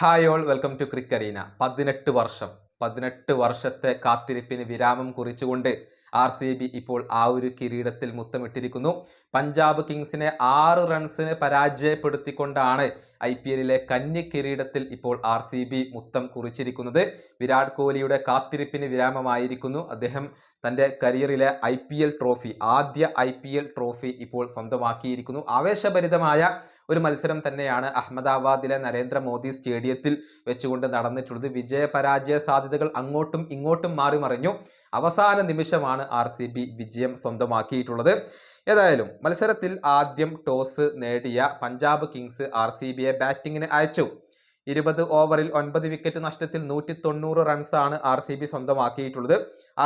Hi all, welcome to ക്രിക്കറീന. 18 വർഷത്തെ കാത്തിരിപ്പിന് വിരാമം കുറിച്ചുകൊണ്ട് RCB ഇപ്പോൾ ആ ഒരു കിരീടത്തിൽ മുത്തമിട്ടിരിക്കുന്നു. പഞ്ചാബ് കിങ്സിനെ 6 റൺസിന് പരാജയപ്പെടുത്തിക്കൊണ്ടാണ് IPLിലെ കന്നി കിരീടത്തിൽ ഇപ്പോൾ RCB മുത്തം കുറിച്ചിരിക്കുന്നത്. വിരാട് കോഹ്ലിയുടെ കാത്തിരിപ്പിന് വിരാമമായിരിക്കുന്നു. അദ്ദേഹം തൻ്റെ കരിയറിലെ ആദ്യ IPL ട്രോഫി ഇപ്പോൾ സ്വന്തമാക്കിയിരിക്കുന്നു. ആവേശഭരിതമായ ഒരു മത്സരം തന്നെയാണ് അഹമ്മദാബാദിലെ നരേന്ദ്രമോദി സ്റ്റേഡിയത്തിൽ വെച്ചുകൊണ്ട് നടന്നിട്ടുള്ളത്. വിജയപരാജയ സാധ്യതകൾ അങ്ങോട്ടും ഇങ്ങോട്ടും മാറി മറിഞ്ഞു. അവസാന നിമിഷമാണ് RCB വിജയം സ്വന്തമാക്കിയിട്ടുള്ളത്. ഏതായാലും മത്സരത്തിൽ ആദ്യം ടോസ് നേടിയ പഞ്ചാബ് കിങ്സ് RCBയെ ബാറ്റിങ്ങിന് അയച്ചു. 20 ഓവറിൽ 9 വിക്കറ്റ് നഷ്ടത്തിൽ 190 റൺസാണ് RCB സ്വന്തമാക്കിയിട്ടുള്ളത്.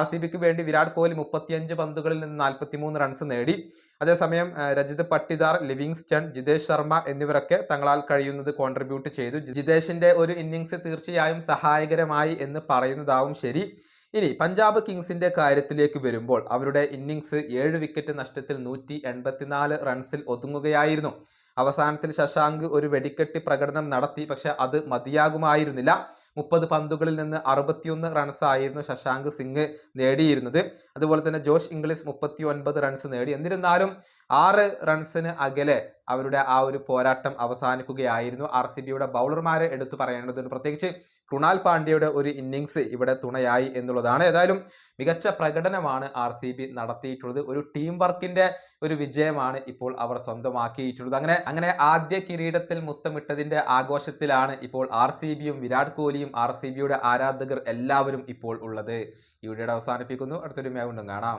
RCBക്ക് വേണ്ടി വിരാട് കോഹ്ലി 35 പന്തുകളിൽ നിന്ന് 43 റൺസ് നേടി. അതേസമയം രജിത് പട്ടിദാർ, ലിവിങ്സ്റ്റൺ, ജിതേഷ് ശർമ്മ എന്നിവരൊക്കെ തങ്ങളാൽ കഴിയുന്നത് കോൺട്രിബ്യൂട്ട് ചെയ്തു. ജിതേഷിന്റെ ഒരു ഇന്നിങ്സ് തീർച്ചയായും സഹായകരമായി എന്ന് പറയുന്നതാവും ശരി. ഇനി പഞ്ചാബ് കിങ്സിന്റെ കാര്യത്തിലേക്ക് വരുമ്പോൾ അവരുടെ ഇന്നിങ്സ് 7 വിക്കറ്റ് നഷ്ടത്തിൽ 184 റൺസിൽ ഒതുങ്ങുകയായിരുന്നു. അവസാനത്തിൽ ശശാങ്ക് ഒരു വെടിക്കെട്ടി പ്രകടനം നടത്തി, പക്ഷെ അത് മതിയാകുമായിരുന്നില്ല. 30 പന്തുകളിൽ നിന്ന് 61 റൺസായിരുന്നു ശശാങ്ക് സിംഗ് നേടിയിരുന്നത്. അതുപോലെ തന്നെ ജോഷ് ഇംഗ്ലീഷ് 39 റൺസ് നേടി. എന്നിരുന്നാലും 6 റൺസിന് അകലെ അവരുടെ ആ ഒരു പോരാട്ടം അവസാനിക്കുകയായിരുന്നു. RCBയുടെ ബൗളർമാരെ എടുത്തു പറയേണ്ടതുണ്ട്. പ്രത്യേകിച്ച് കൃണാൽ പാണ്ഡ്യയുടെ ഒരു ഇന്നിങ്സ് ഇവിടെ തുണയായി എന്നുള്ളതാണ്. ഏതായാലും മികച്ച പ്രകടനമാണ് RCB നടത്തിയിട്ടുള്ളത്. ഒരു ടീം വർക്കിന്റെ ഒരു വിജയമാണ് ഇപ്പോൾ അവർ സ്വന്തമാക്കിയിട്ടുള്ളത്. അങ്ങനെ ആദ്യ കിരീടത്തിൽ മുത്തമിട്ടതിന്റെ ആഘോഷത്തിലാണ് ഇപ്പോൾ RCBയും വിരാട് കോഹ്ലിയും RCBയുടെ ആരാധകർ എല്ലാവരും ഇപ്പോൾ ഉള്ളത്. ഈ വീഡിയോ അവസാനിപ്പിക്കുന്നു. അടുത്തൊരു വീണ്ടും കാണാം.